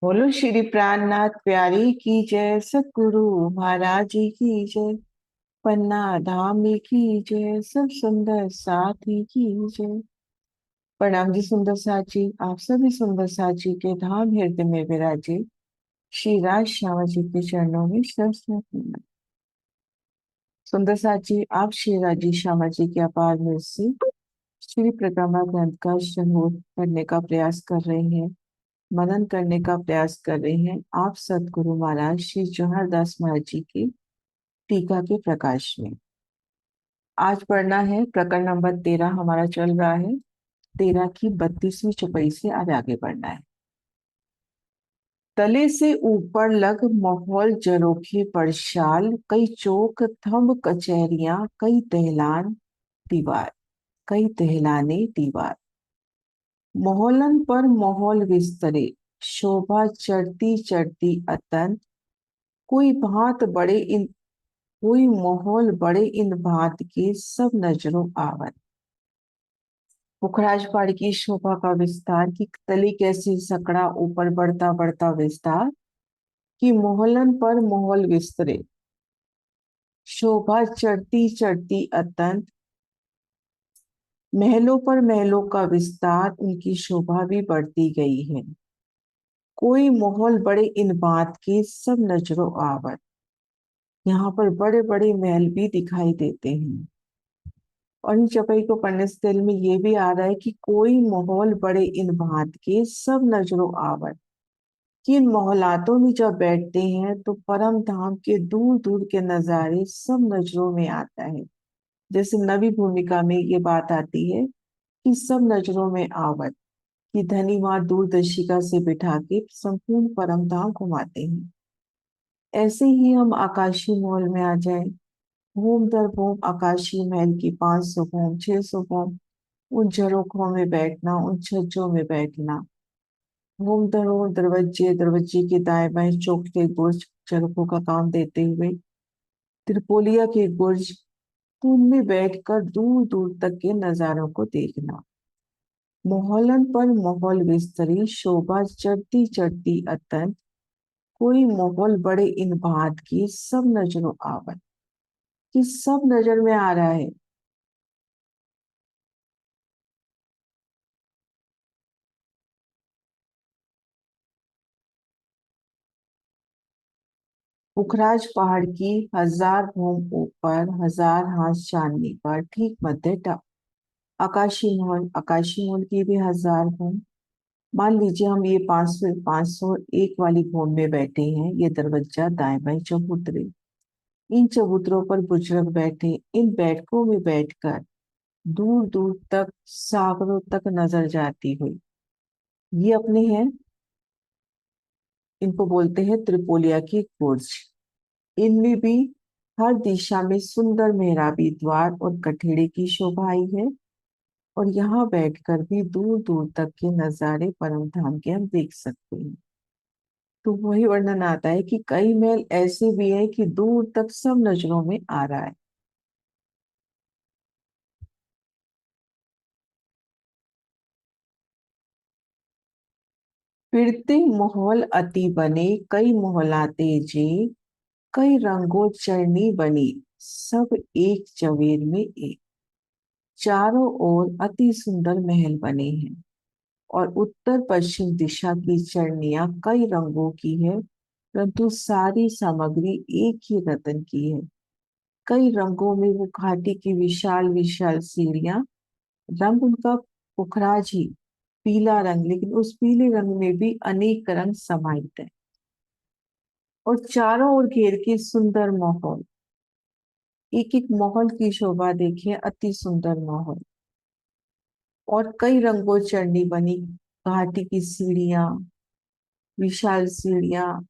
बोलो श्री प्राणनाथ प्यारी की जय, सतगुरु महाराज जी की जय। पन्ना धाम की जय, सब सुंदर साथी की जय। प्रणाम जी सुंदर साची, आप सभी सुंदर साची के धाम हृदय में विराजे श्री राज श्यामा जी के चरणों में शस्त्र प्रणाम। सुंदर साची, आप श्री राजी श्यामा जी के अपार में से श्री परिक्रमा ग्रंथ का श्रवण करने का प्रयास कर रहे हैं, मनन करने का प्रयास कर रहे हैं। आप सतगुरु महाराज श्री जवाहर दास महाराज जी की टीका के प्रकाश में आज पढ़ना है। प्रकरण नंबर 13 हमारा चल रहा है। 13 की 32वीं चौपाई से आज आगे बढ़ना है। तले से ऊपर लग माहौल जरोखे परशाल, कई चौक थंब कचहरियां, कई तहलान दीवार, कई तहलाने दीवार। मोहलन पर मोहल विस्तरे, शोभा चढ़ती चढ़ती अतन, कोई भांत बड़े इन कोई माहौल बड़े इन भांत के, सब नजरों आवत। पुखराज पहाड़ की शोभा का विस्तार की तली कैसे सकड़ा ऊपर बढ़ता बढ़ता विस्तार, कि मोहलन पर मोहल विस्तरे, शोभा चढ़ती चढ़ती अतंत। महलों पर महलों का विस्तार, उनकी शोभा भी बढ़ती गई है। कोई माहौल बड़े इन बात के, सब नजरों आवत। यहाँ पर बड़े बड़े महल भी दिखाई देते हैं। और इन चौपाई को पढ़ने से दिल में ये भी आ रहा है कि कोई माहौल बड़े इन भांत के, सब नजरों आवत। कि इन मोहल्लातों में जब बैठते हैं तो परम धाम के दूर दूर के नजारे सब नजरों में आता है। जैसे नवी भूमिका में ये बात आती है कि सब नजरों में आवत, कि धनी माँ दूरदर्शिका से बिठा के संपूर्ण परम धाम घुमाते हैं। ऐसे ही हम आकाशीय महल में आ जाएं। घूम दर घूम आकाशीय महल की 500 घूम 600 घूम उन झरोखों में बैठना, उन छज्जों में बैठना। घूम दर घूम दरवाजे दरवाजे के दाएं बाएं चौखटे बुर्ज झरोखों का काम देते हुए, त्रिपोलिया के बुर्ज, उनमें बैठकर दूर दूर तक के नजारों को देखना। मोहल्लन पर मोहल विस्तरी, शोभा चढ़ती चढ़ती अतन, कोई मोहल बड़े इन भांत की, सब नजरों आवत। कि सब नजर में आ रहा है। पुखराज पहाड़ की 1000 भूम ऊपर, 1000 हाथ चांदनी पर, ठीक मध्य आकाशी मोल की भी 1000 भूम। मान लीजिए हम ये 501 वाली भूम में बैठे हैं। ये दरवाजा दाएं बाएं चबूतरे, इन चबूतरों पर बुजुर्ग बैठे, इन बैठकों में बैठकर दूर दूर तक सागरों तक नजर जाती हुई। ये अपने हैं, इनको बोलते हैं त्रिपोलिया की बुर्ज। इनमें भी हर दिशा में सुंदर मेहराबी द्वार और कठेड़े की शोभा आई है। और यहाँ बैठकर भी दूर दूर तक के नजारे परम धाम के हम देख सकते हैं। तो वही वर्णन आता है कि कई महल ऐसे भी हैं कि दूर तक सब नजरों में आ रहा है। फिरते माहौल अति बने, कई मोहलाते जे, कई रंगों चरनी बनी, सब एक चवेर में एक। चारों ओर अति सुंदर महल बने हैं, और उत्तर पश्चिम दिशा की चरनियां कई रंगों की है, परंतु सारी सामग्री एक ही रतन की है। कई रंगों में वो घाटी की विशाल विशाल सीढ़ियां, रंग उनका पुखराज ही पीला रंग, लेकिन उस पीले रंग में भी अनेक रंग समाहित है। और चारों ओर घेर के सुंदर माहौल, एक एक माहौल की शोभा देखिए, अति सुंदर माहौल। और कई रंगों चरनी बनी घाटी की सीढ़ियां, विशाल सीढ़ियां।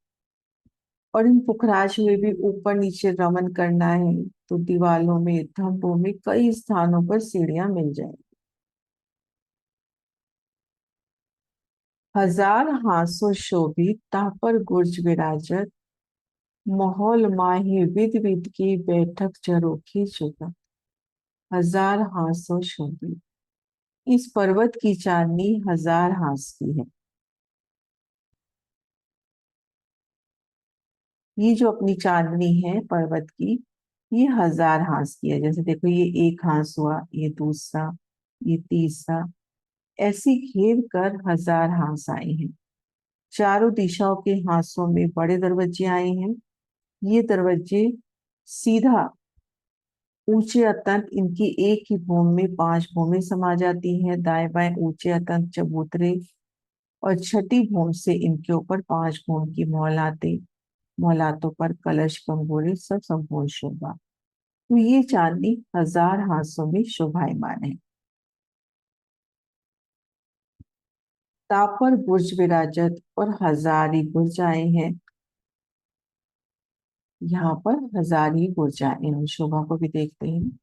और इन पुखराज में भी ऊपर नीचे रमन करना है तो दीवालों में थंभों में कई स्थानों पर सीढ़ियां मिल जाएंगी। 1000 हासों शोभित, ताह पर गुर्ज विराजत, माहौल माहे विध विध की बैठक झरोखे जुगत। 1000 हासों शोभित, इस पर्वत की चांदनी 1000 हास की है। ये जो अपनी चांदनी है पर्वत की, ये 1000 हाथ की है। जैसे देखो, ये एक हाथ हुआ, ये दूसरा, ये तीसरा, ऐसे घेर कर 1000 हाथ आए हैं। चारों दिशाओं के हाथों में बड़े दरवाजे आए हैं। ये दरवाजे सीधा ऊंचे अतंत, इनकी एक ही भूमि में 5 भूमि समा जाती हैं। दाएं बाएं ऊंचे अतंत चबूतरे, और छठी भूमि से इनके ऊपर 5 भूमि की मोहलाते, मोहलातों पर कलश कंगोरे, सब संपूर्ण शोभा। तो ये चांदनी 1000 हाथों में शोभायमान है। तापर बुर्ज विराजत और हजारी बुर्ज आए हैं। यहाँ पर हजारी बुर्ज आए हैं, हम शोभा को भी देखते हैं।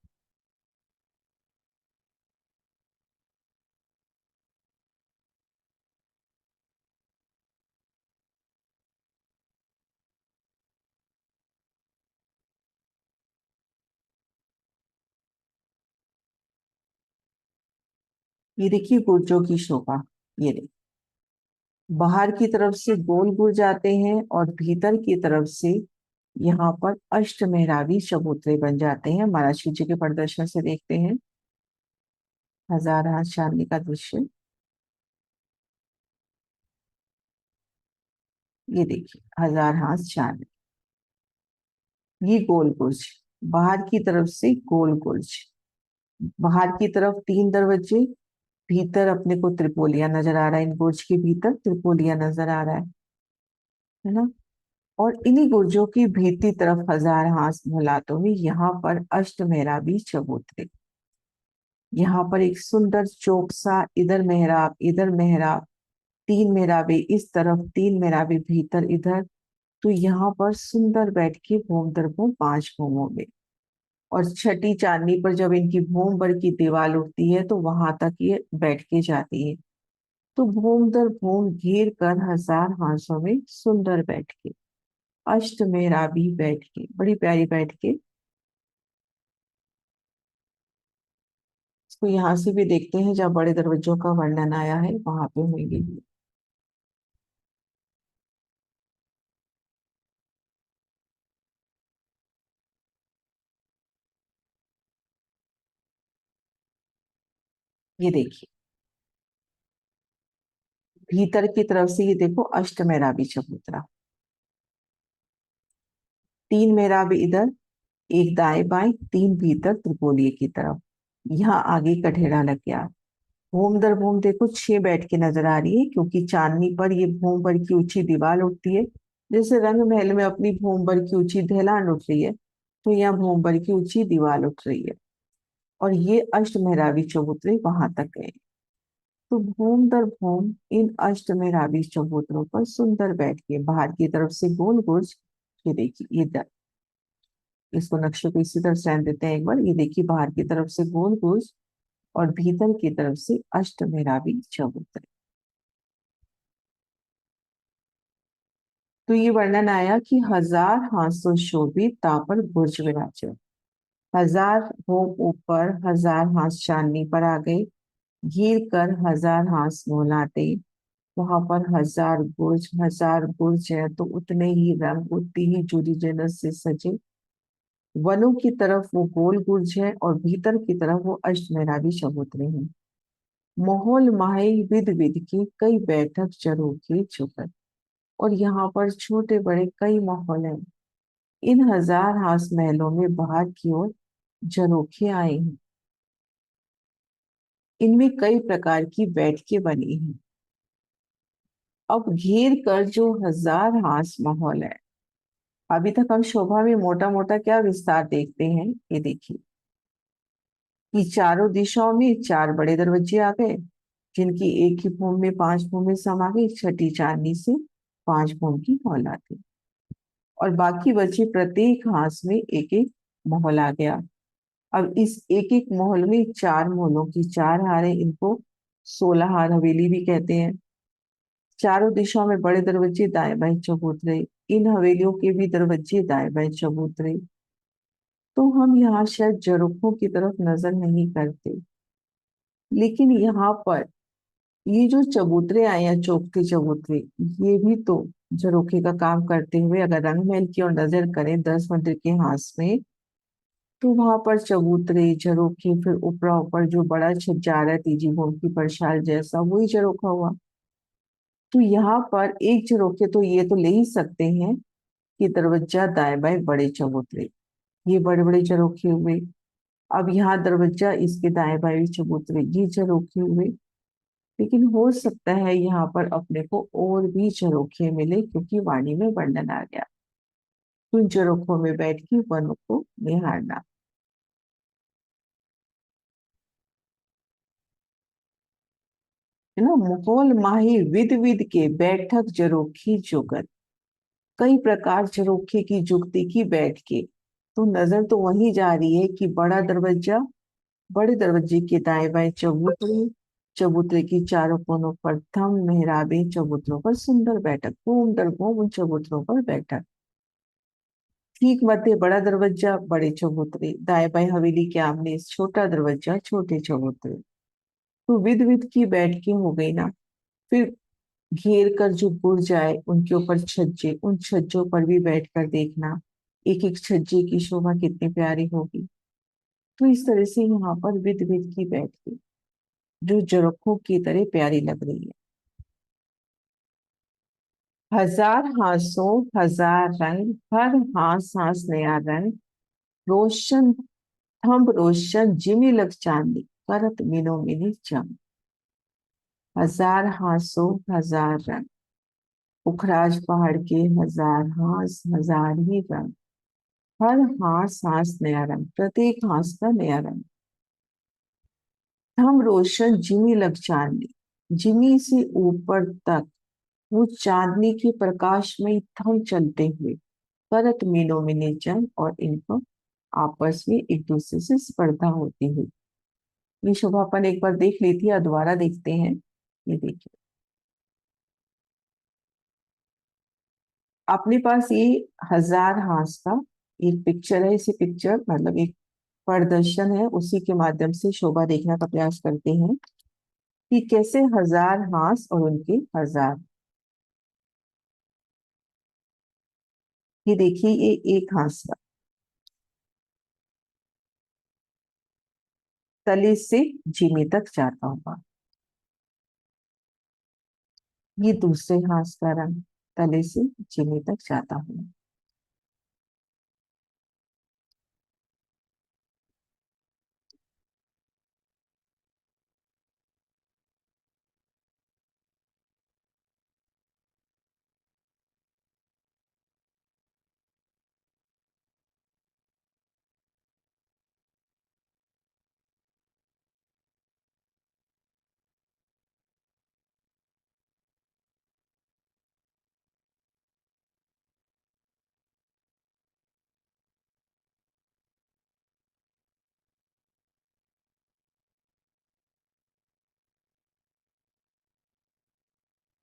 ये देखिए बुर्जों की शोभा। ये देखिए, बाहर की तरफ से गोल बुर्ज आते हैं और भीतर की तरफ से यहाँ पर अष्टमेहराबी चबूतरे बन जाते हैं। महाराज शिव जी के प्रदर्शन से देखते हैं 1000 हाथ चांदनी का दृश्य। ये देखिए 1000 हाथ चांदनी, ये गोल बुर्ज, बाहर की तरफ से गोल बुर्ज, बाहर की तरफ 3 दरवाजे, भीतर अपने को त्रिपोलिया नजर आ रहा है। इन बुर्ज के भीतर त्रिपोलिया नजर आ रहा है ना। और इन्हीं बुर्जों की भीतरी तरफ 1000 हाथ मुलातों में यहाँ पर अष्टमेहराबी चबूतरे। यहाँ पर एक सुंदर चौक सा, इधर मेहराब, इधर मेहराब, 3 मेहराबे इस तरफ, 3 मेहराबे भीतर इधर। तो यहाँ पर सुंदर बैठ के भूम दर भूम 5 भूमों में, और छठी चांदनी पर जब इनकी भूम भर की दीवार उठती है तो वहां तक ये बैठ के जाती है। तो भूम दर भूम घेर कर 1000 हाथों में सुंदर बैठ के, अष्ट मेहराबी बैठ के, बड़ी प्यारी बैठ के। इसको यहाँ से भी देखते हैं, जहाँ बड़े दरवाजों का वर्णन आया है वहां पे होंगे। ये देखिए, भीतर की तरफ से ये देखो अष्ट मेहराबी चबूतरा, 3 मेहराबे इधर, एक दाएं बाएं, 3 भीतर त्रिपोलिए की तरफ। यहाँ आगे कठेरा लग गया। भूम दर भूम देखो 6 बैठ के नजर आ रही है, क्योंकि चांदनी पर ये भूम भर की ऊंची दीवार उठती है। जैसे रंग महल में अपनी भूम भर की ऊंची ढलान उठ रही है, तो यहाँ भूम भर की ऊंची दीवार उठ रही है। और ये अष्ट मेहराबी चबूतरे वहां तक गए। तो भूम दर भूम इन अष्ट मेहराबी चबूतरों पर सुंदर बैठ के, बाहर की तरफ से गोल गुर्ज। ये देखिए, इसको नक्शे को इसी तरह से देते हैं एक बार। ये देखिए, बाहर की तरफ से गोल गुर्ज और भीतर की तरफ से अष्ट मेहराबी चबूतरे। तो ये वर्णन आया कि 1000 हाथों शोभित तापर बुर्ज विराजे। 1000 भूम ऊपर, 1000 हाथ चांदनी पर आ गए, घेर कर 1000 हाथ मोहलाते। वहां पर 1000 बुर्ज, 1000 बुर्ज है तो उतने ही रंग, उतनी ही जुदी जनत से सजे। वनों की तरफ वो गोल बुर्ज है और भीतर की तरफ वो अष्टमेहराबी चबूतरे हैं। माहौल माहे विद विद के कई बैठक चरोके चुकर। और यहाँ पर छोटे बड़े कई माहौल हैं। इन 1000 हाथ महलों में बाहर की ओर झरोखे आए हैं। इनमें कई प्रकार की बैठकें बनी हैं। अब घेर कर जो 1000 हाथ माहौल है, अभी तक हम शोभा में मोटा मोटा क्या विस्तार देखते हैं। ये देखिए कि चारों दिशाओं में 4 बड़े दरवाजे आ गए, जिनकी एक ही भूमि में 5 भूमि समा गई। छठी चांदनी से 5 भूमि की मौला थी, और बाकी बचे प्रत्येक हाथ में एक एक महल आ गया। अब इस एक एक महल में 4 महलों की 4 हारें, इनको 16 हार हवेली भी कहते हैं। चारों दिशाओं में बड़े दरवाजे, दाएं बाएं चबूतरे। इन हवेलियों के भी दरवाजे दाएं बाएं चबूतरे। तो हम यहाँ शायद झरोखों की तरफ नजर नहीं करते, लेकिन यहाँ पर ये जो चबूतरे आए हैं, चौखटे चबूतरे, ये भी तो झरोखे का काम करते हुए अगर रंग महल की ओर नजर करें 10 मंदिर के हाथ में, तो वहां पर चबूतरे झरोखे, फिर ऊपरा ऊपर जो बड़ा छज्जा तीजी भूमि की परछाल जैसा, वही झरोखा हुआ। तो यहाँ पर एक झरोखे तो ये तो ले ही सकते हैं कि दरवाजा दाएं बाएं बड़े चबूतरे, ये बड़े बड़े झरोखे हुए। अब यहाँ दरवाजा, इसके दाएं बाएं चबूतरे, ये झरोखे हुए। लेकिन हो सकता है यहाँ पर अपने को और भी झरोखे मिले, क्योंकि वाणी में वर्णन आ गया। तो उन झरोखों में बैठ के वनों को निहारना। है ना, माहौल माही विद विद के बैठक झरोखी जुगत। कई प्रकार झरोखे की जुगती की बैठ के। तो नजर तो वही जा रही है कि बड़ा दरवाजा, बड़े दरवाजे के दाएं बाएं चबूतरे, चबूतरे की चारों कोनों पर थम मेहराबे, चबूतरों पर सुंदर बैठक, घूम दर घूम उन चबूतरों पर बैठक। ठीक मध्य बड़ा दरवाजा, बड़े चबूतरे, दाएं बाएं हवेली के आमने छोटा दरवाजा, छोटे चबूतरे। तो विद विद की बैठ के हो गई ना। फिर घेर कर जो बुर्ज आए, उनके ऊपर छज्जे, उन छज्जों पर भी बैठकर देखना, एक एक छज्जे की शोभा कितनी प्यारी होगी। तो इस तरह से यहाँ पर विद विद की बैठ के जो जरखों की तरह प्यारी लग रही है। हजार हासों हजार रंग, हर हास हास नया रंग, रोशन थम्ब रोशन जिमी लग चांदी, करत मिनो मिनी चम। हजार हासों हजार रंग, पुखराज पहाड़ के हजार हास हजार ही रंग, हर हास हास नया रंग, प्रत्येक हास का नया रंग। थम रोशन जिमी लग चांदनी, जिमी से ऊपर तक वो चांदनी के प्रकाश में थम चलते हुए, करत मीनो मिनी जंग, और इनको आपस में एक दूसरे से स्पर्धा होती हुई। ये शोभा अपन एक बार देख ली थी, या दोबारा देखते हैं। ये देखिए, अपने पास ये हजार हास का एक पिक्चर है। इसे पिक्चर मतलब एक प्रदर्शन है, उसी के माध्यम से शोभा देखने का प्रयास करते हैं कि कैसे हजार हास और उनके हजार। ये देखिए, ये एक हास का तले से जीने तक जाता होगा। ये दूसरे हास का रंग तले से जीने तक जाता हुआ।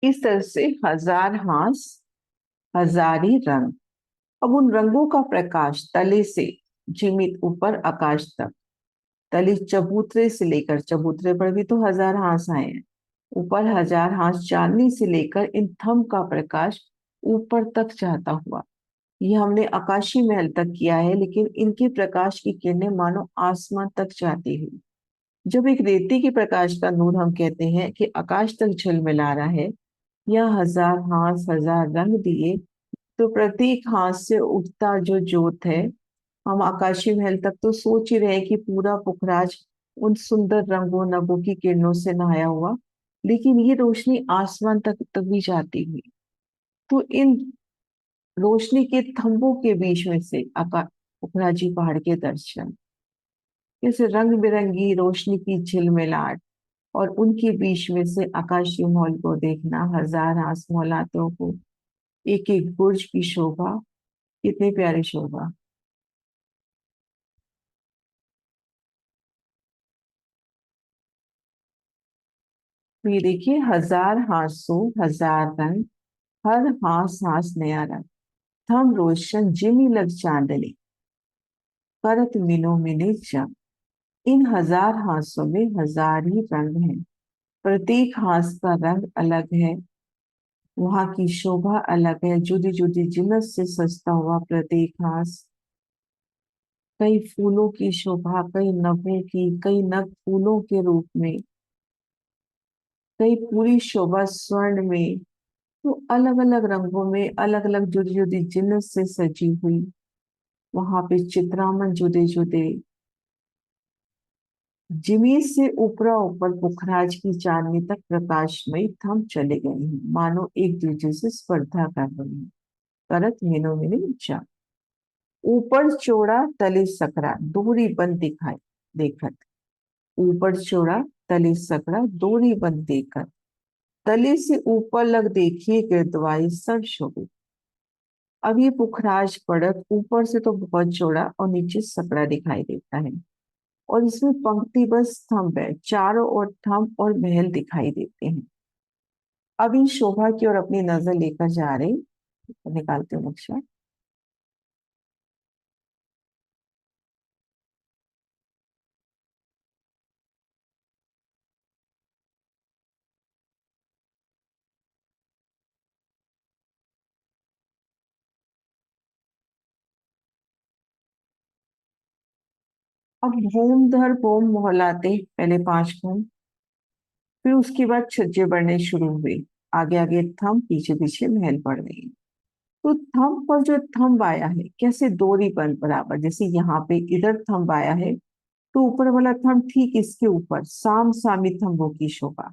इस तरह से हजार हास हजारी रंग। अब उन रंगों का प्रकाश तले से जीमित ऊपर आकाश तक, तले चबूतरे से लेकर, चबूतरे पर भी तो हजार हास आए हैं, ऊपर हजार हास चांदनी से लेकर इन थम का प्रकाश ऊपर तक जाता हुआ। ये हमने आकाशी महल तक किया है, लेकिन इनके प्रकाश की किरणें मानो आसमान तक जाती हुई। जब एक रेती के प्रकाश का नूर हम कहते हैं कि आकाश तक झिलमिला रहा है, या हजार हाथ हजार रंग दिए, तो प्रत्येक हाथ से उठता जो जोत है, हम आकाशीय महल तक तो सोच ही रहे हैं कि पूरा पुखराज उन सुंदर रंगों नगों की किरणों से नहाया हुआ। लेकिन ये रोशनी आसमान तक भी जाती हुई। तो इन रोशनी के थंबों के बीच में से आका पुखराजी पहाड़ के दर्शन, इस रंग बिरंगी रोशनी की झिलमिलाहट, और उनके बीच में से आकाशीय मॉल को देखना, हजार आसमौलातों को, एक एक बुर्ज की शोभा, कितनी प्यारी शोभा। तो ये देखिए, हजार हासों हजार रंग, हर हास हास नया रंग, थम रोशन जिमी लग चांदनी, करत मिनो मिने जम। इन हजार हासों में हजार ही रंग हैं, प्रत्येक हास का रंग अलग है। वहां की शोभा अलग है, जुदी जुदी जिनस से सजता हुआ प्रत्येक हास। कई फूलों की शोभा, कई नभों की, कई नग फूलों के रूप में, कई पूरी शोभा स्वर्ण में। तो अलग अलग रंगों में, अलग अलग जुदी जुदी जिनस से सजी हुई वहां पे चित्रामन जुदे जुदे। जिमी से ऊपरा ऊपर पुखराज की चांदनी तक प्रकाशमय थम चले गए हैं, मानो एक दूसरे से स्पर्धा कर रहे हैं। करत मीनो मिनी ऊंचा, ऊपर चौड़ा तले सकरा, दोहरी बंद दिखाई देखत। ऊपर चौड़ा तले सकरा, दोहरी बंद देखत। तले से ऊपर लग देखिए गिरदवाई सब शोभित। अब ये पुखराज पड़त ऊपर से तो बहुत चौड़ा और नीचे सकरा दिखाई देता है, और इसमें पंक्ति बस स्तंभ है, चारों ओर थंब और महल दिखाई देते हैं। अब इन शोभा की ओर अपनी नजर लेकर जा रहे हैं। निकालते हैं नक्शा। अब भूम धर भूम मोहलाते, पहले 5 भूम, फिर उसके बाद छज्जे बढ़ने शुरू हुए। आगे आगे थंब, पीछे पीछे महल पड़ रही है। तो थंब पर जो थंब आया है, कैसे दोहरी बंद बराबर, जैसे यहाँ पे इधर थंब आया है, तो ऊपर वाला थंब ठीक इसके ऊपर साम सामी थंबों की शोभा।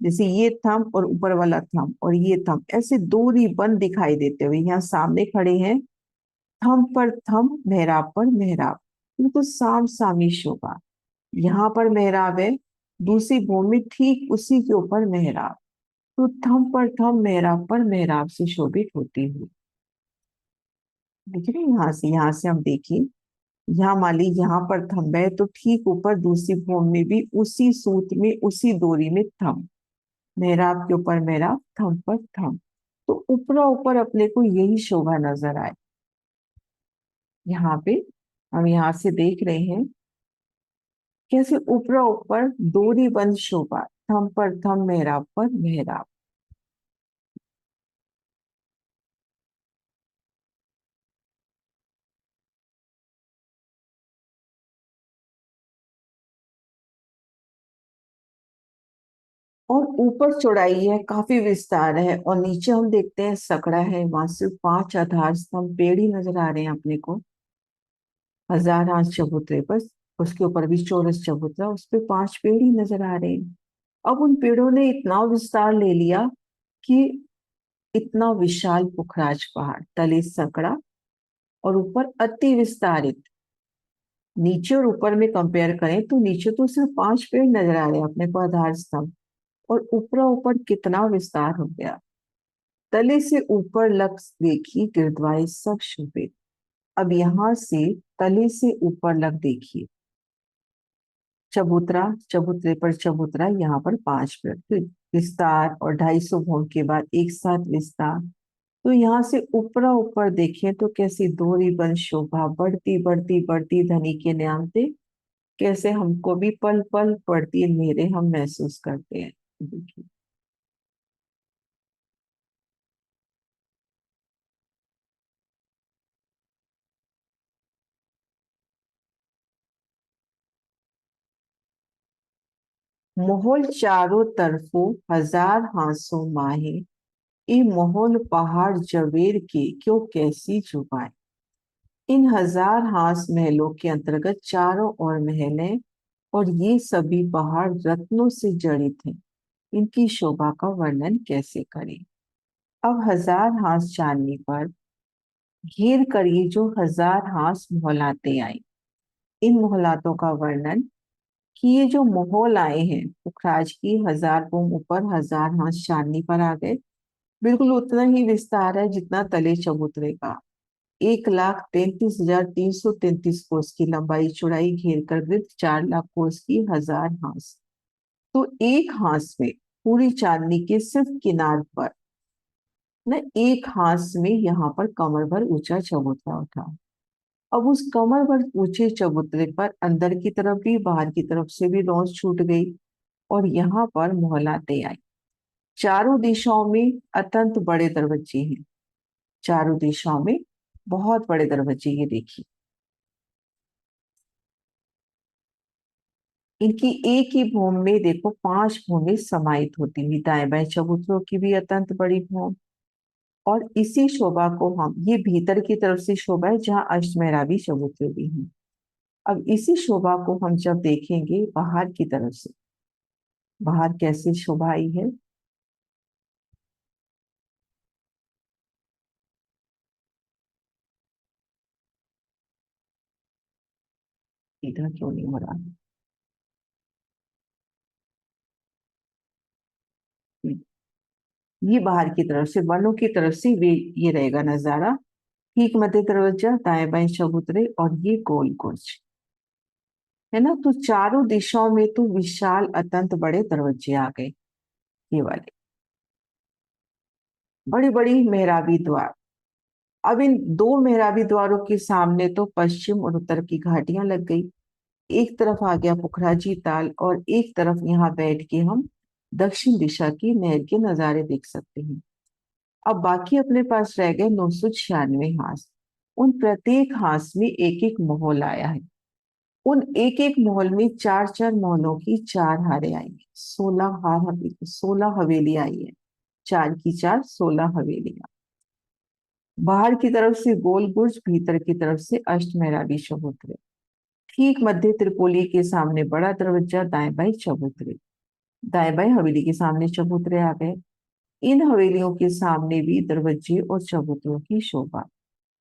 जैसे ये थंब और ऊपर वाला थंब और ये थंब ऐसे दोहरी बंद दिखाई देते हुए यहाँ सामने खड़े हैं। थंब पर थंब, मेहराब पर मेहराब, बिल्कुल साम सामी शोभा। यहाँ पर मेहराब है, दूसरी भूमि ठीक उसी के ऊपर मेहराब। तो थंब पर थंब, मेहराब पर मेहराब से शोभित होती हुई। देखिए यहाँ से हम देखिए, यहाँ मान ली यहाँ पर थंब है, तो ठीक ऊपर दूसरी भूमि में भी उसी सूत में उसी डोरी में थंब, मेहराब के ऊपर मेहराब, थंब पर थंब। तो ऊपरा ऊपर अपने को यही शोभा नजर आए। यहाँ पे हम यहाँ से देख रहे हैं कैसे ऊपरा ऊपर डोरी बंद शोभा, थंब पर थंब, मेहराब पर मेहराब। और ऊपर चौड़ाई है, काफी विस्तार है, और नीचे हम देखते हैं सकड़ा है, वहां से 5 आधार स्तंभ पेड़ ही नजर आ रहे हैं अपने को। 1000 हाथ चबूतरे पर, उसके ऊपर भी चौरस चबूतरा, उस पे 5 पेड़ ही नजर आ रहे हैं। अब उन पेड़ों ने इतना विस्तार ले लिया कि इतना विशाल पुखराज पहाड़, तले सकड़ा और ऊपर अति विस्तारित। नीचे और ऊपर में कंपेयर करें तो नीचे तो सिर्फ 5 पेड़ नजर आ रहे हैं अपने को आधार स्तंभ, और ऊपरा ऊपर कितना विस्तार हो गया। तले से ऊपर लग देखी गिरद्वारे सब शोभित। अब यहां से तले से ऊपर लग देखिए, चबूतरा, चबूतरे पर चबूतरा, यहाँ पर 5 पेड़, फिर विस्तार, और 250 भोग के बाद एक साथ विस्तार। तो यहाँ से ऊपरा ऊपर देखें तो कैसी दोहरी बन शोभा बढ़ती बढ़ती बढ़ती धनी के नामते, कैसे हमको भी पल पल बढ़ती मेरे हम महसूस करते हैं। देखिए, मोहल चारों तरफों 1000 हाथों माहे, ई मोहल पहाड़ जवेर के क्यों कैसी जुबाएं। इन 1000 हाथ महलों के अंतर्गत चारों ओर महल हैं, और ये सभी पहाड़ रत्नों से जड़ित हैं। इनकी शोभा का वर्णन कैसे करें। अब 1000 हाथ चांदनी पर घेर कर ये जो 1000 हाथ मोहलाते आए, इन मोहलातों का वर्णन, कि ये जो मोहल आए हैं पुखराज की 1000 भूम ऊपर, 1000 हाथ चांदनी पर आ गए। बिल्कुल उतना ही विस्तार है जितना तले चबूतरे का। 1,33,333 कोस की लंबाई चौड़ाई घेर कर वृत्त, 4 लाख कोस की 1000 हाथ। तो एक हाथ में पूरी चांदनी के सिर्फ किनार पर न, एक हाथ में यहाँ पर कमर भर ऊंचा चबूतरा उठा। अब उस कमर भर ऊंचे चबूतरे पर अंदर की तरफ भी बाहर की तरफ से भी रौंद छूट गई, और यहाँ पर मोहलाते आई। चारों दिशाओं में अत्यंत बड़े दरवाजे हैं। चारों दिशाओं में बहुत बड़े दरवाजे, ये देखिए। इनकी एक ही भूमि में देखो 5 भूमि समाहित होती हुई, दाएं बाएं चबूतरों की भी अत्यंत बड़ी भूमि। और इसी शोभा को हम, ये भीतर की तरफ से शोभा है जहाँ अष्टमेहराबी चबूतरे भी हैं। अब इसी शोभा को हम जब देखेंगे बाहर की तरफ से, बाहर कैसी शोभा आई है। इधर क्यों नहीं हो रहा। ये बाहर की तरफ से, वनों की तरफ से वे, ये रहेगा नजारा। ठीक मध्य दरवाजा, दाएं बाएं चबूतरे और ये गोल कुर्च, है ना। तो चारों दिशाओं में तो विशाल अत्यंत बड़े दरवाजे आ गए, ये वाले बड़ी बड़ी मेहराबी द्वार। अब इन दो मेहराबी द्वारों के सामने तो पश्चिम और उत्तर की घाटियां लग गई। एक तरफ आ गया पुखराजी ताल और एक तरफ यहाँ बैठ के हम दक्षिण दिशा की नहर के नजारे देख सकते हैं। अब बाकी अपने पास रह गए 996 हांस। उन प्रत्येक हांस में एक एक मोहल आया है। उन एक एक मोहल में चार चार मोहलों की चार हारें आई हैं। 16 हवेली आई है। चार की चार 16 हवेलियां। बाहर की तरफ से गोल बुर्ज, भीतर की तरफ से अष्टमेहराबी चबूतरे। ठीक मध्य त्रिपोली के सामने बड़ा दरवाजा, दाएं बाएं चबूतरे। दाएं बाएं हवेली के सामने चबूतरे आ गए। इन हवेलियों के सामने भी दरवाजे और चबूतरों की शोभा।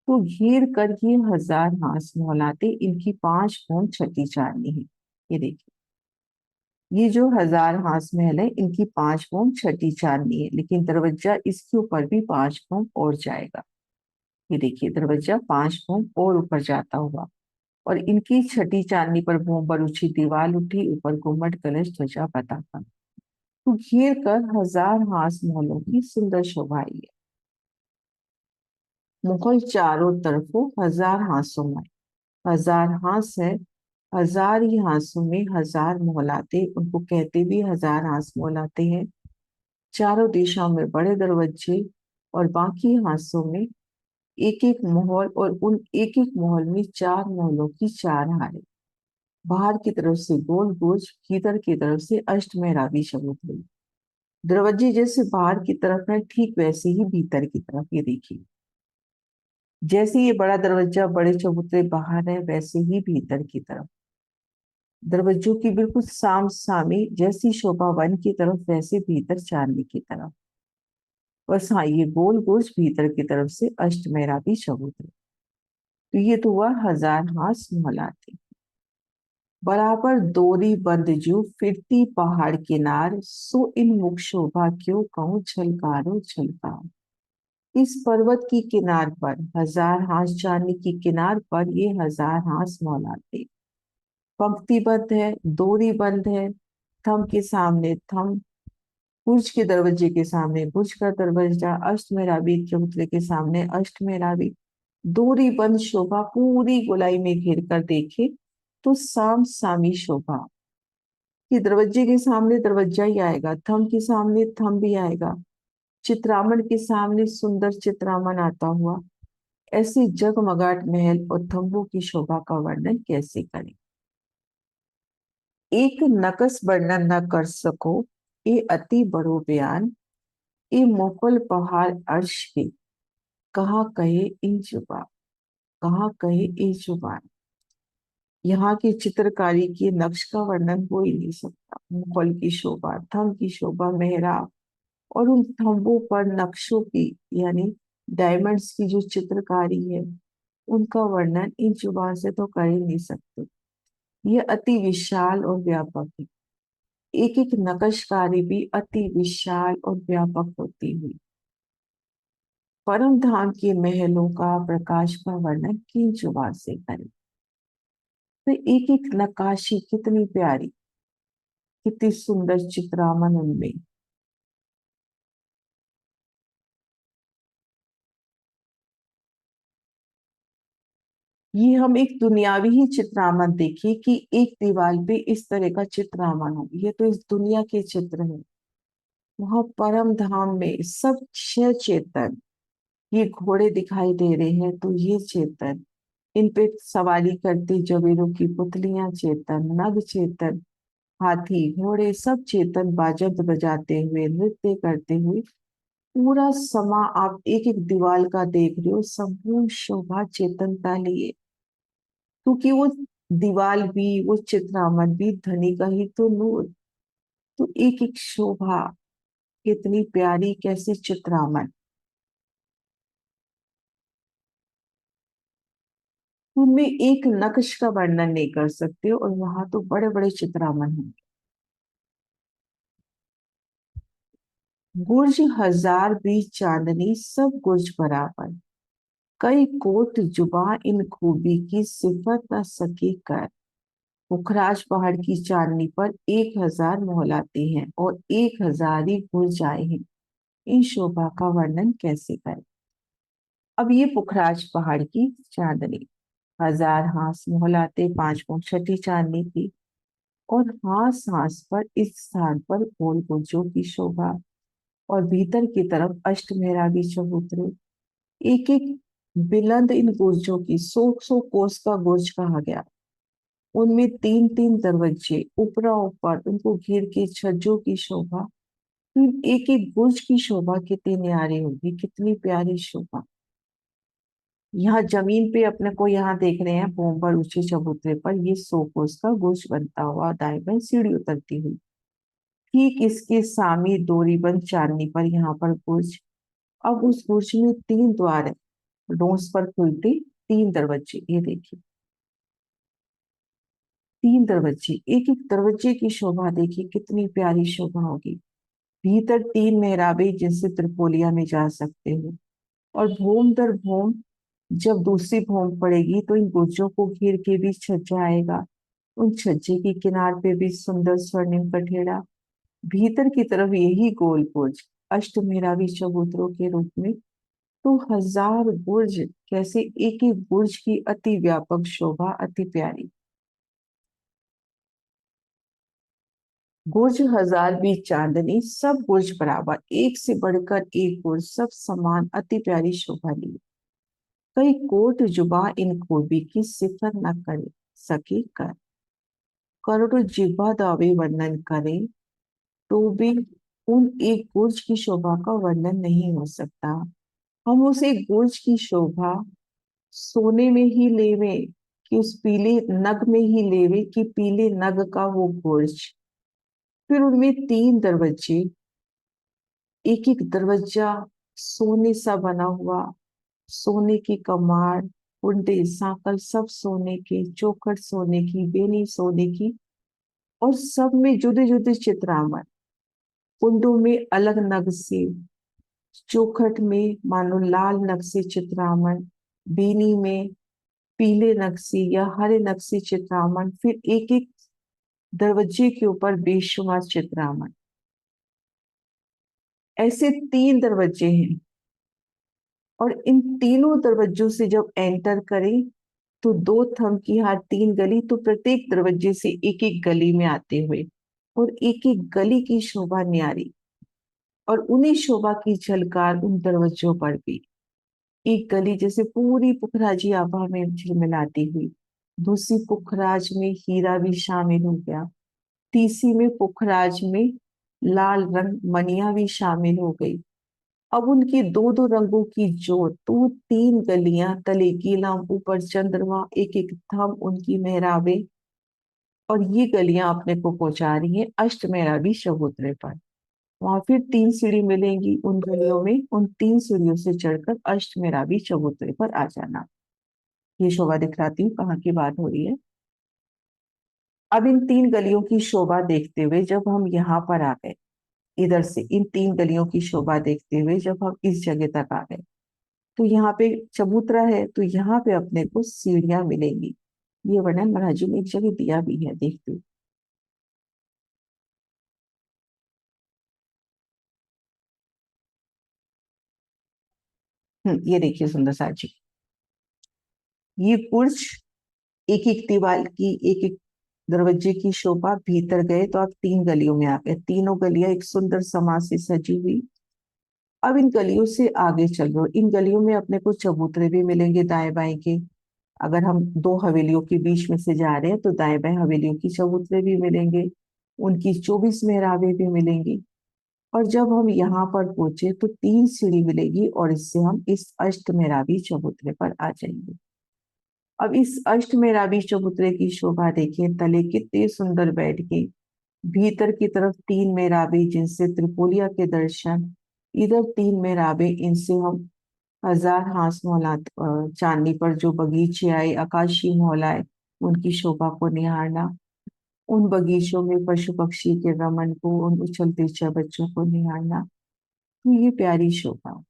तो घेर कर ये 1000 हांस मोहलाते, इनकी 5 कोण छठी चारनी है। ये देखिए, ये जो 1000 हांस महल है, इनकी 5 कोण छठी चारनी है, लेकिन दरवाजा इसके ऊपर भी 5 कोण और जाएगा। ये देखिए, दरवाजा 5 कोण और ऊपर जाता हुआ। और इनकी छठी चांदनी पर भूम पर ऊंची दीवार उठी, ऊपर गुम्मट कलश ध्वजा पताका। तो घेर कर 1000 हांस महलों की सुंदर शोभा आई है। मुगल चारों तरफों 1000 हांसों में, 1000 हांस है। 1000 ही हांसों में 1000 मोहलाते, उनको कहते भी 1000 हांस मोहलाते हैं। चारों दिशाओं में बड़े दरवाजे और बाकी हांसों में एक एक मोहल, और उन एक एक मोहल में चार मोहलों की चार हारें। बाहर की तरफ से गोल बुर्ज, भीतर की तरफ से अष्टमेहराबी चबूतरे। दरवाजे जैसे बाहर की तरफ है, ठीक वैसे ही भीतर की तरफ, ये देखिए। जैसे ये बड़ा दरवाजा, बड़े चबूतरे बाहर है, वैसे ही भीतर की तरफ दरवाजों की बिल्कुल साम सामी, जैसी शोभा वन की तरफ वैसे भीतर चांदनी की तरफ। बस हाँ, ये गोल बुर्ज, भीतर की तरफ से अष्टमेहराबी चबूतरे। तो ये तो हुआ 1000 हांस मोहलाते। बराबर दोरी बंद जो फिरती पहाड़ किनार, सो इन मुख शोभा क्यों कहूँ झलकारो झलकार। इस पर्वत की किनार पर 1000 हांस, चांदनी की किनार पर ये 1000 हांस मौलाते। पंक्तिबद्ध है, दोरी बंद है, थम के सामने थम, बुर्ज के दरवाजे के सामने बुर्ज का दरवाजा, अष्टमेहराबी चबूतरे के सामने अष्टमेहराबी। दूरी बंद शोभा पूरी गोलाई में घेर कर देखे तो साम सामी शोभा। कि दरवाजे के सामने दरवाजा ही आएगा, थम के सामने थम भी आएगा, चित्रामन के सामने सुंदर चित्रामन आता हुआ। ऐसे जगमगाट महल और थंबों की शोभा का वर्णन कैसे करें। एक नकस वर्णन न कर सको, ये अति बड़ो बयान। ये मोकल पहाड़ अर्श के, कहाँ कहे इन जुबान, कहाँ कहे ये जुबान। यहाँ की चित्रकारी की नक्श का वर्णन हो ही नहीं सकता। मुगल की शोभा, थंब की शोभा, मेहराब और उन थंबों पर नक्शों की, यानी डायमंड्स की जो चित्रकारी है, उनका वर्णन इन जुबान से तो कर ही नहीं सकते। ये अति विशाल और व्यापक है। एक एक नक्शकारी भी अति विशाल और व्यापक होती हुई। परम धाम के महलों का प्रकाश का वर्णन किन जुबान से करें। तो एक एक नक्काशी कितनी प्यारी, कितनी सुंदर चित्रामन उनमें। ये हम एक दुनियावी ही चित्रामन देखिए कि एक दीवार पे इस तरह का चित्रामन हो, ये तो इस दुनिया के चित्र है। वहां परम धाम में सब क्षय चेतन, ये घोड़े दिखाई दे रहे हैं तो ये चेतन, इन पे सवारी करती जबेरों की पुतलियां चेतन, नग चेतन, हाथी घोड़े सब चेतन, बाजंत बजाते हुए नृत्य करते हुए। पूरा समा आप एक एक दीवार का देख रहे हो, संपूर्ण शोभा चेतनता लिए, क्योंकि वो दीवार भी, वो चित्रामन भी धनी का ही तो नूर। तो एक एक शोभा कितनी प्यारी, कैसी चित्रामन, उनमें एक नक्श का वर्णन नहीं कर सकते, और वहां तो बड़े बड़े चित्रामन हैं। गुर्ज हजार बीच चांदनी, सब गुर्ज बराबर, कई कोट जुबा इन खूबी की सिफत न सके कर। पुखराज पहाड़ की चांदनी पर 1,000 मोहलाते हैं और 1,000 ही गुर्ज आए हैं, इन शोभा का वर्णन कैसे करें। अब ये पुखराज पहाड़ की चांदनी, 1,000 हांस मोहलाते, 5 फुट छठी चांदनी की, और हांस हांस पर इस स्थान पर गोल गुर्जों की शोभा, और भीतर की तरफ अष्टमेरावी चबूतरे, एक एक बिलंद इन गुर्जों की, 100 कोस का गुर्ज कहा गया। उनमें 3 3 दरवाजे, ऊपरा ऊपर उनको घेर के छज्जों की शोभा। फिर एक एक गुर्ज की शोभा कितनी न्यारी होगी, कितनी प्यारी शोभा। यहाँ जमीन पे अपने को यहाँ देख रहे हैं भूम पर ऊंचे चबूतरे पर ये 100 कोस का गुर्ज बनता हुआ दाएं बाएं सीढ़ी उतरती हुई। ठीक इसके सामने डोरीबंद चांदनी पर यहाँ पर गुर्ज। अब उस बुर्ज में 3 द्वार है, रोज पर खुलते 3 दरवाजे, ये देखिए 3 दरवाजे, एक एक दरवाजे की शोभा देखिए कितनी प्यारी शोभा होगी। भीतर 3 मेहराबे जिनसे त्रिपोलिया में जा सकते हो, और भूम दर भूम, जब दूसरी भूम पड़ेगी तो इन बुर्जों को घेर के भी छज्जा आएगा। उन छज्जे की किनार पे भी सुंदर स्वर्णिम कठेड़ा, भीतर की तरफ यही गोल बुर्ज अष्टमेरावी चबूतरों के रूप में। तो 1,000 बुर्ज, कैसे एक एक बुर्ज की अति व्यापक शोभा, अति प्यारी। बुर्ज 1,000 भी चांदनी, सब बुर्ज बराबर, एक से बढ़कर एक बुर्ज, सब समान अति प्यारी शोभा ली। कई कोट जुबा इन खूबी की सिफत न करे सके कर। करोड़ों जिह्वा दावे वर्णन करें तो भी उन एक बुर्ज की शोभा का वर्णन नहीं हो सकता। हम उस एक बुर्ज की शोभा सोने में ही लेवे, कि उस पीले नग में ही लेवे, कि पीले नग का वो बुर्ज। फिर उनमें 3 दरवाजे, एक एक दरवाजा सोने सा बना हुआ, सोने की कमार, कुंडे सांकल सब सोने के, चौखट सोने की, बेनी सोने की, और सब में जुदे जुदे चित्रामन। कुंडों में अलग नग से, चौखट में मानो लाल नग से चित्रामन, बेनी में पीले नक्शी या हरे नक्शी चित्रामण, फिर एक एक दरवाजे के ऊपर बेशुमार चित्रामण। ऐसे 3 दरवाजे हैं, और इन तीनों दरवाजों से जब एंटर करें तो 2 थंब की हर 3 गली, तो प्रत्येक दरवाजे से एक एक गली में आते हुए, और एक एक गली की शोभा न्यारी, और उन्हीं शोभा की झलकार उन दरवाजों पर भी। एक गली जैसे पूरी पुखराजी आभा में झिलमिलाती हुई, दूसरी पुखराज में हीरा भी शामिल हो गया, तीसरी में पुखराज में लाल रंग मनिया भी शामिल हो गई। अब उनकी दो दो रंगों की जोत, तो 3 गलियां, तले गीला ऊपर चंद्रमा, एक एक थम उनकी मेहराबे, और ये गलियां अपने को पहुंचा रही हैं अष्ट मेहराबी चबूतरे पर। वहां फिर 3 सीढ़ी मिलेंगी उन गलियों में, उन 3 सीढ़ियों से चढ़कर अष्ट मेहराबी चबूतरे पर आ जाना। ये शोभा दिखलाती हूँ कहाँ की बात हो रही है। अब इन 3 गलियों की शोभा देखते हुए जब हम यहाँ पर आ गए, इधर से इन 3 गलियों की शोभा देखते हुए जब हम इस जगह तक आ गए, तो यहाँ पे चबूतरा है, तो यहाँ पे अपने को सीढ़ियां मिलेंगी। ये वर्णन महाराज जी ने एक जगह दिया भी है, देखते। ये देखिए सुंदर साथ जी, ये पुरुष एक एक दीवार की, एक एक दरवाजे की शोभा, भीतर गए तो आप 3 गलियों में आ गए। तीनों गलियां एक सुंदर समाज से सजी हुई। अब इन गलियों से आगे चल रहे हो, इन गलियों में अपने को चबूतरे भी मिलेंगे दाएं बाएं के। अगर हम दो हवेलियों के बीच में से जा रहे हैं तो दाएं बाएं हवेलियों की चबूतरे भी मिलेंगे, उनकी 24 मेहराबें भी मिलेंगी। और जब हम यहाँ पर पहुंचे तो 3 सीढ़ी मिलेगी और इससे हम इस अष्ट मेहराबी चबूतरे पर आ जाएंगे। अब इस अष्ट मेहराबी चबूतरे की शोभा देखिए, तले कितने सुंदर बैठ के, भीतर की तरफ 3 मेहराबें जिनसे त्रिपोलिया के दर्शन, इधर 3 मेहराबें इनसे हम हजार हांस मौलात चांदनी पर जो बगीचे आए, आकाशीय मौलाए, उनकी शोभा को निहारना, उन बगीचों में पशु पक्षी के रमन को, उन उछलते हुए बच्चों को निहारना, तो ये प्यारी शोभा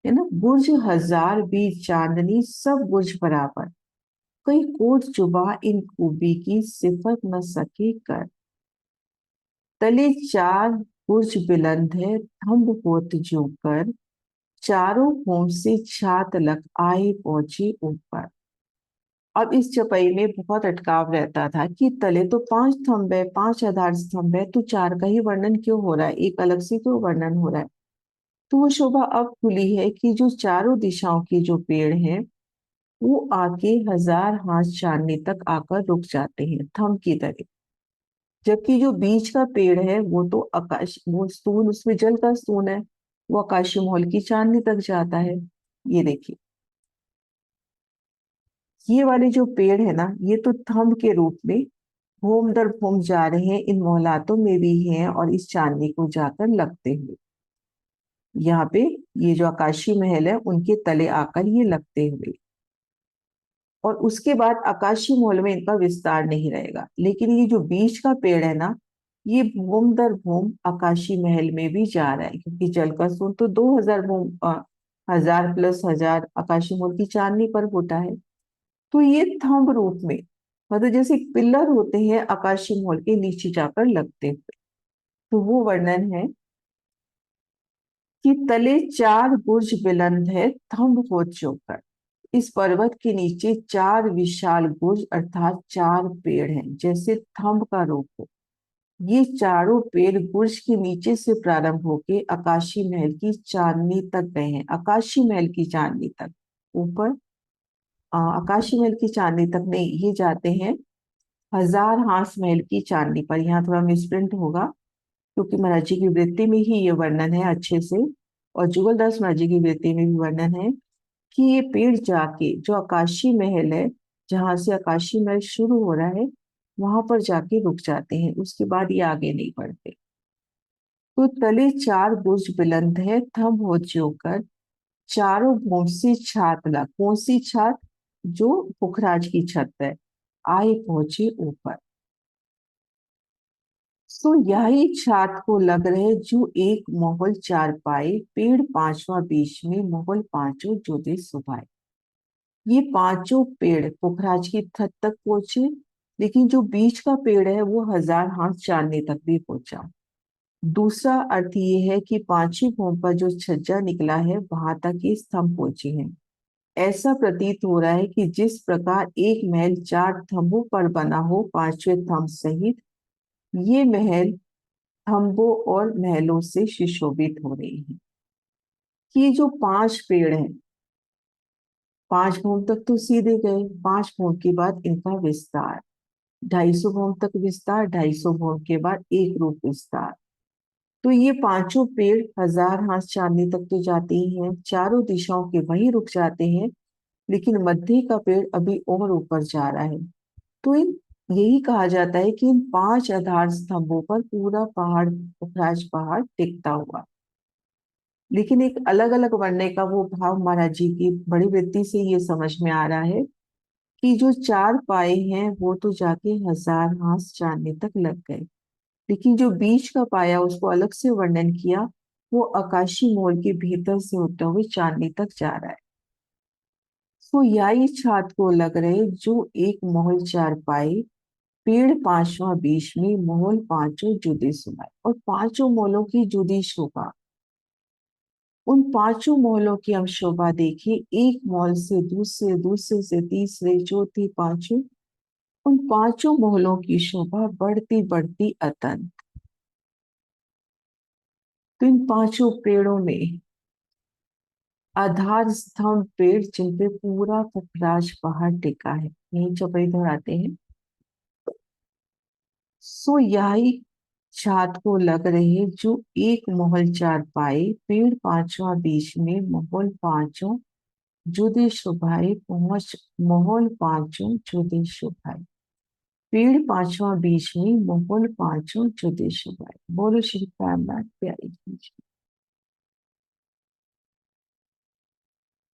है ना। बुर्ज हजार भी चांदनी सब बुर्ज बराबर, कई कोट जुबा इन खूबी की सिफत न सके कर। तले 4 बुर्ज बुलंद है थंब होत जो कर, चारों होम से छात लग आए पहुंचे ऊपर। अब इस चौपाई में बहुत अटकाव रहता था कि तले तो 5 स्तंभ है, 5 आधार स्तंभ है, तो चार का ही वर्णन क्यों हो रहा है, एक अलग से क्यों वर्णन हो रहा है। तो वो शोभा अब खुली है कि जो चारों दिशाओं के जो पेड़ हैं वो आके हजार हाथ चांदनी तक आकर रुक जाते हैं थंब की तरह। जबकि जो बीच का पेड़ है वो तो आकाश, वो स्तून, उसमें जल का स्तून है, वो आकाशीय महल की चांदनी तक जाता है। ये देखिए, ये वाले जो पेड़ है ना, ये तो थंब के रूप में भूम दर भूम जा रहे हैं, इन मोहलातों में भी हैं और इस चांदनी को जाकर लगते हुए यहाँ पे, ये जो आकाशीय महल है उनके तले आकर ये लगते हुए। और उसके बाद आकाशीय महल में इनका विस्तार नहीं रहेगा, लेकिन ये जो बीच का पेड़ है ना, ये भूम दर भूम आकाशीय महल में भी जा रहा है, क्योंकि जल का स्रोत तो 2000 भूम, हजार प्लस हजार आकाशीय महल की चांदनी पर होता है। तो ये थंब रूप में, मतलब जैसे पिलर होते हैं आकाशीय महल के नीचे जाकर लगते हुए, तो वो वर्णन है कि तले 4 बुर्ज बुलंद है थंब हो चौकर। इस पर्वत के नीचे 4 विशाल बुर्ज अर्थात 4 पेड़ हैं, जैसे थंब का रूप हो। ये चारों पेड़ बुर्ज के नीचे से प्रारंभ होके आकाशी महल की चांदनी तक गए हैं, आकाशी महल की चांदनी तक ऊपर। आकाशी महल की चांदनी तक नहीं, ये जाते हैं हजार हांस महल की चांदनी पर। यहाँ थोड़ा मिसप्रिंट होगा क्योंकि महाराज जी की वृत्ति में ही ये वर्णन है अच्छे से, और जुगलदास महाराज जी की वृत्ति में भी वर्णन है कि ये पेड़ जाके जो आकाशी महल है, जहां से आकाशी महल शुरू हो रहा है, वहां पर जाके रुक जाते हैं, उसके बाद ये आगे नहीं बढ़ते। तो तले 4 बुर्ज बुलंद है थंब हो जोकर, चारों भूम से छात लग, कौन सी छात, जो पुखराज की छत है, आए पहुंचे ऊपर। सो यही छात को लग रहे जो एक मोहल 4 पाए, पेड़ पांचवा बीच में, मोहल पांचों जोधे सुभाए। ये पांचों पेड़ पुखराज की छत तक पहुंचे, लेकिन जो बीच का पेड़ है वो हजार हाथ चांदने तक भी पहुंचा। दूसरा अर्थ ये है कि पांचवी भूमि पर जो छज्जा निकला है वहां तक ये स्तंभ पहुंचे हैं। ऐसा प्रतीत हो रहा है कि जिस प्रकार एक महल 4 थंबों पर बना हो, पांचवें थंब सहित, ये महल थंबों और महलों से सुशोभित हो रही है। ये जो 5 पेड़ हैं, 5 भूमि तक तो सीधे गए, 5 भूमि के बाद इनका विस्तार, 250 भूमि तक विस्तार, 250 भूमि के बाद एक रूप विस्तार। तो ये पांचों पेड़ हजार हाथ चांदनी तक तो जाते ही हैं, चारों दिशाओं के वहीं रुक जाते हैं, लेकिन मध्य का पेड़ अभी और ऊपर जा रहा है। तो इन, यही कहा जाता है कि इन 5 आधार स्तंभों पर पूरा पहाड़, पुखराज पहाड़ टिकता हुआ। लेकिन एक अलग अलग बनने का वो भाव महाराज जी की बड़ी वृत्ति से ये समझ में आ रहा है कि जो 4 पाए हैं वो तो जाके हजार हाथ चांदनी तक लग गए, लेकिन जो बीच का पाया उसको अलग से वर्णन किया, वो आकाशी मोल के भीतर से होते हुए चांदनी तक जा रहा है। सो यही छात को लग रहे जो एक मोहल 4 पाए, पेड़ पांचवा बीच में, मोहल पांचों जुदे सुनाए। और पांचों मोलों की जुदी शोभा, उन पांचों महलों की हम शोभा देखें, एक महल से दूसरे, दूसरे से तीसरे, चौथी, पांचवी, उन पांचों महलों की शोभा बढ़ती बढ़ती अतन। तो इन पांचों पेड़ों में आधार स्तंभ पेड़ जिनपे पूरा पुखराज पहाड़ टिका है, यही चौपाई दोहराते हैं। सो यही छात को लग रहे जो एक महल चार पाए, पेड़ पांचवा बीच में, महल पांचों जुदे शोभाए, पहुंच महल पांचों जुदे शोभाए। पेड़ पांचवा बीच में, महल पांचों जुदे शोभाए। बोलो श्री रामनाथ प्यारी जी।